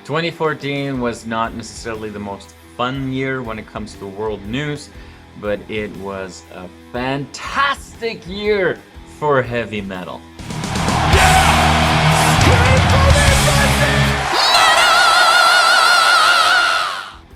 2014 was not necessarily the most fun year when it comes to world news, but it was a fantastic year for heavy metal.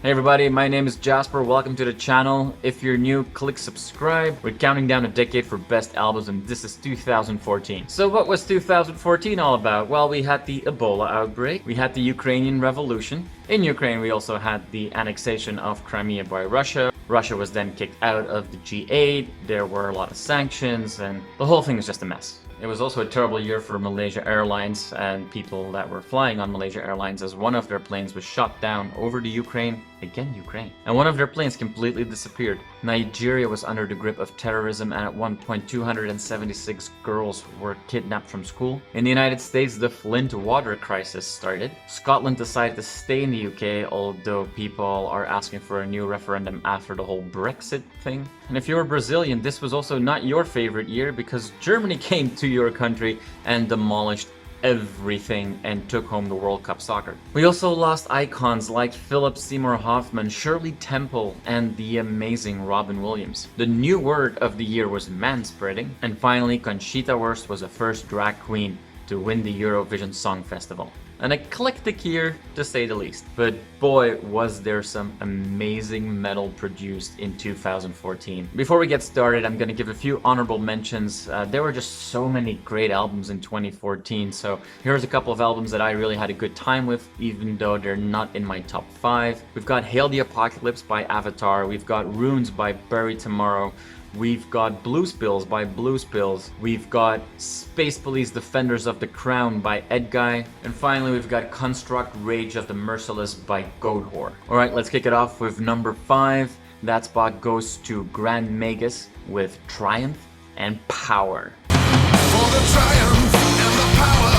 Hey everybody, my name is Jasper, welcome to the channel. If you're new, click subscribe. We're counting down a decade for best albums and this is 2014. So what was 2014 all about? Well, we had the Ebola outbreak, we had the Ukrainian Revolution. In Ukraine we also had the annexation of Crimea by Russia. Russia was then kicked out of the G8, there were a lot of sanctions and the whole thing was just a mess. It was also a terrible year for Malaysia Airlines and people that were flying on Malaysia Airlines, as one of their planes was shot down over the Ukraine, again Ukraine, and one of their planes completely disappeared. Nigeria was under the grip of terrorism and at one point 276 girls were kidnapped from school. In the United States, the Flint water crisis started. Scotland decided to stay in the UK, although people are asking for a new referendum after the whole Brexit thing. And if you're Brazilian, this was also not your favorite year because Germany came to your country and demolished everything and took home the World Cup soccer. We also lost icons like Philip Seymour Hoffman, Shirley Temple, and the amazing Robin Williams. The new word of the year was manspreading. And finally, Conchita Wurst was the first drag queen to win the Eurovision Song Festival. An eclectic year, to say the least. But boy, was there some amazing metal produced in 2014. Before we get started, I'm gonna give a few honorable mentions. There were just so many great albums in 2014, so here's a couple of albums that I really had a good time with, even though they're not in my top 5. We've got Hail the Apocalypse by Avatar, we've got Runes by Bury Tomorrow, we've got Blues Pills by Blues Pills, we've got Space Police Defenders of the Crown by Edguy, and finally we've got Construct Rage of the Merciless by Goatwhore. Alright, let's kick it off with number 5. That spot goes to Grand Magus with Triumph and Power. For the triumph and the power,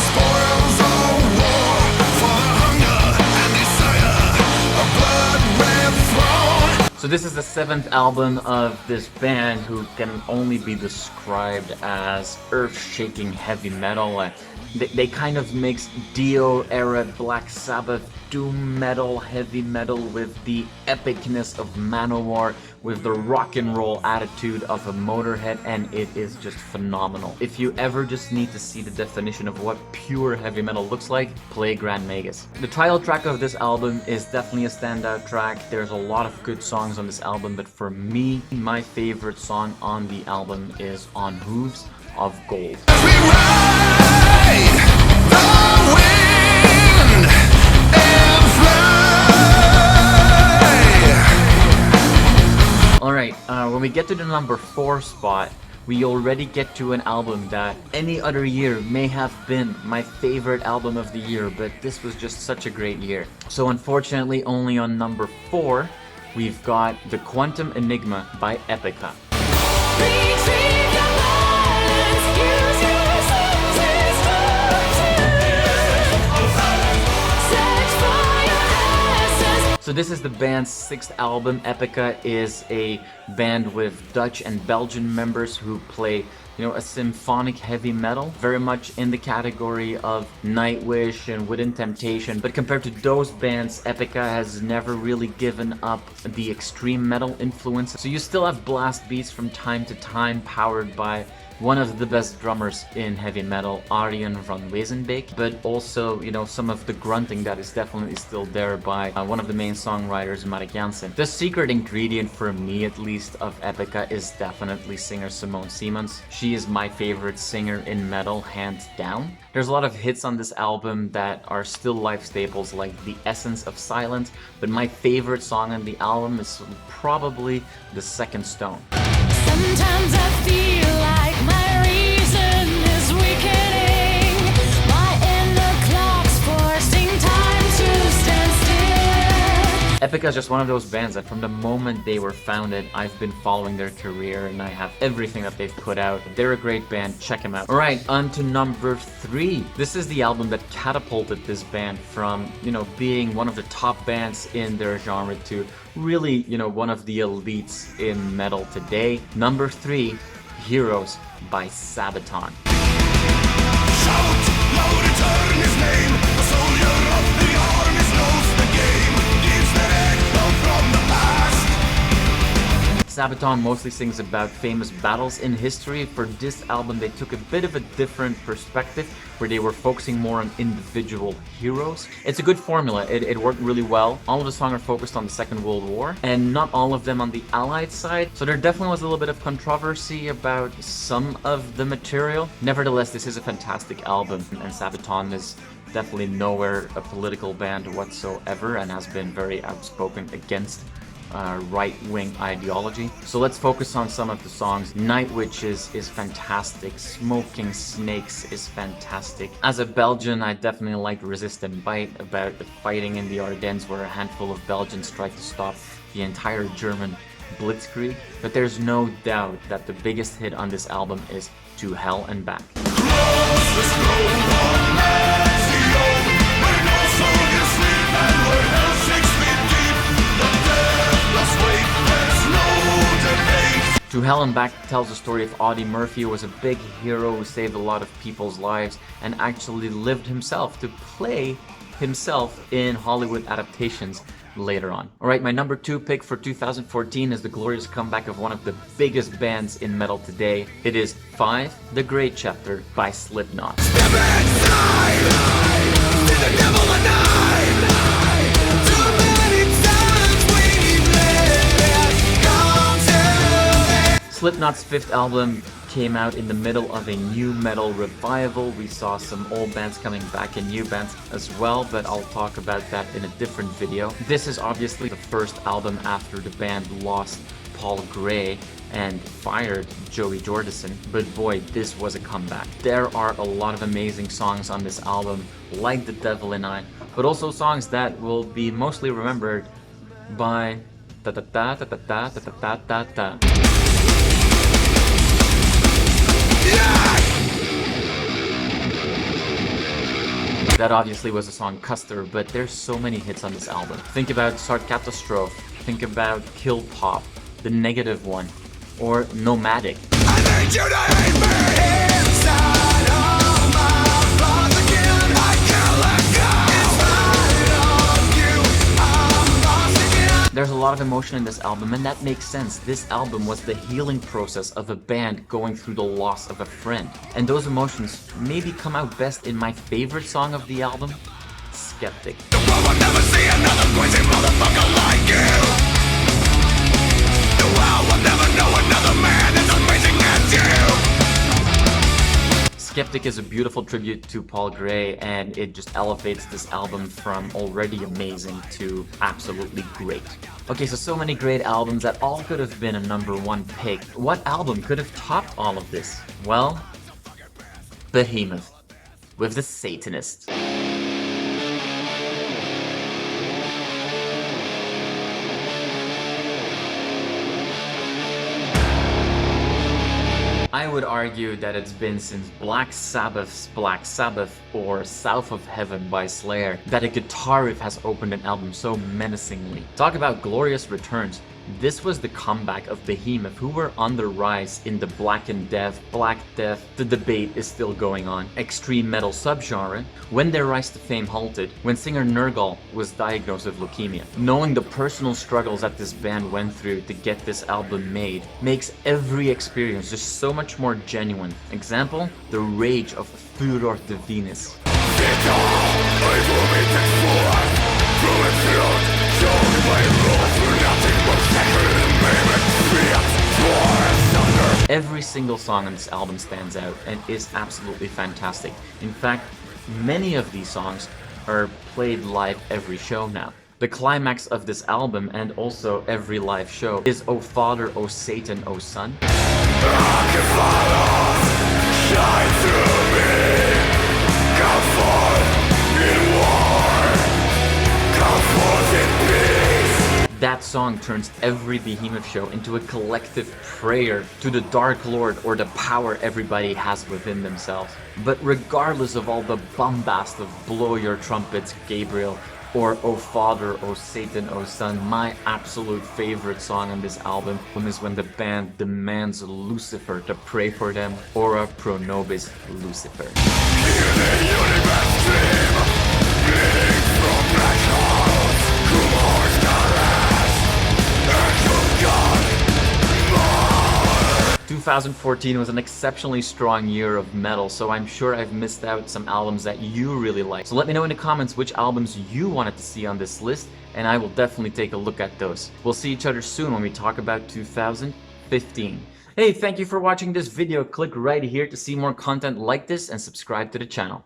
spoils of war, for the hunger and desire, a blood-red throne. So this is the 7th album of this band who can only be described as earth-shaking heavy metal. They kind of mix Dio-era Black Sabbath doom metal, heavy metal with the epicness of Manowar, with the rock and roll attitude of a Motorhead, and it is just phenomenal. If you ever just need to see the definition of what pure heavy metal looks like, play Grand Magus. The title track of this album is definitely a standout track. There's a lot of good songs on this album, but for me, my favorite song on the album is On Hooves of Gold. As we ride the wind and fly. Alright, when we get to the number 4 spot, we already get to an album that any other year may have been my favorite album of the year, but this was just such a great year. So unfortunately, only on number 4, we've got The Quantum Enigma by Epica. So this is the band's 6th album. Epica is a band with Dutch and Belgian members who play, a symphonic heavy metal, very much in the category of Nightwish and Within Temptation. But compared to those bands, Epica has never really given up the extreme metal influence. So you still have blast beats from time to time, powered by one of the best drummers in heavy metal, Arjen van Wezenbeek, but also, some of the grunting that is definitely still there by one of the main songwriters, Mark Jansen. The secret ingredient, for me at least, of Epica is definitely singer Simone Simons. She is my favorite singer in metal, hands down. There's a lot of hits on this album that are still life staples, like The Essence of Silence, but my favorite song on the album is probably The Second Stone. Sometimes I feel like my reason is weakening. My inner clock's forcing time to stand still. Epica is just one of those bands that from the moment they were founded, I've been following their career and I have everything that they've put out. They're a great band, check them out. Alright, on to number 3. This is the album that catapulted this band from, being one of the top bands in their genre to really, one of the elites in metal today. Number 3, Heroes by Sabaton. Shout, loud and turn his name, a soldier of the Sabaton mostly sings about famous battles in history. For this album, they took a bit of a different perspective, where they were focusing more on individual heroes. It's a good formula, it worked really well. All of the songs are focused on the Second World War, and not all of them on the Allied side, so there definitely was a little bit of controversy about some of the material. Nevertheless, this is a fantastic album, and Sabaton is definitely nowhere a political band whatsoever, and has been very outspoken against right-wing ideology. So let's focus on some of the songs. Night Witches is fantastic. Smoking Snakes is fantastic. As a Belgian, I definitely liked Resist and Bite, about the fighting in the Ardennes where a handful of Belgians tried to stop the entire German blitzkrieg. But there's no doubt that the biggest hit on this album is To Hell and Back. To Hell and Back tells the story of Audie Murphy, who was a big hero who saved a lot of people's lives and actually lived himself to play himself in Hollywood adaptations later on. Alright, my number 2 pick for 2014 is the glorious comeback of one of the biggest bands in metal today. It is 5, The Great Chapter by Slipknot. Slipknot's 5th album came out in the middle of a new metal revival. We saw some old bands coming back and new bands as well, but I'll talk about that in a different video. This is obviously the first album after the band lost Paul Gray and fired Joey Jordison, but boy, this was a comeback. There are a lot of amazing songs on this album, like The Devil and I, but also songs that will be mostly remembered by ta-ta-ta-ta-ta-ta-ta-ta-ta-ta. That obviously was the song Custer, but there's so many hits on this album. Think about Sarkatastrophe, think about Kill Pop, The Negative One, or Nomadic. I need you to hate me inside of my thoughts again. I can't let go. Inside of you, I'm lost again. There's a lot of emotion in this album, and that makes sense. This album was the healing process of a band going through the loss of a friend. And those emotions maybe come out best in my favorite song of the album, Skeptic. The world will never see another crazy motherfucker like you. The world will never know another man as amazing as you. Skeptic is a beautiful tribute to Paul Gray, and it just elevates this album from already amazing to absolutely great. Okay, so many great albums that all could have been a number 1 pick. What album could have topped all of this? Well, Behemoth with The Satanist. I would argue that it's been since Black Sabbath's Black Sabbath or South of Heaven by Slayer that a guitar riff has opened an album so menacingly. Talk about glorious returns. This was the comeback of Behemoth, who were on the rise in the Black Death. The debate is still going on. Extreme metal subgenre, when their rise to fame halted, when singer Nergal was diagnosed with leukemia. Knowing the personal struggles that this band went through to get this album made makes every experience just so much more genuine. Example, the rage of Furor de Venus. Every single song on this album stands out and is absolutely fantastic. In fact, many of these songs are played live every show now. The climax of this album, and also every live show, is O Father, O Satan, O Son. That song turns every Behemoth show into a collective prayer to the Dark Lord or the power everybody has within themselves. But regardless of all the bombast of Blow Your Trumpets, Gabriel, or O Father, O Satan, O Son, my absolute favorite song on this album is when the band demands Lucifer to pray for them, Ora pro nobis Lucifer. 2014 was an exceptionally strong year of metal, so I'm sure I've missed out some albums that you really like. So let me know in the comments which albums you wanted to see on this list, and I will definitely take a look at those. We'll see each other soon when we talk about 2015. Hey, thank you for watching this video. Click right here to see more content like this and subscribe to the channel.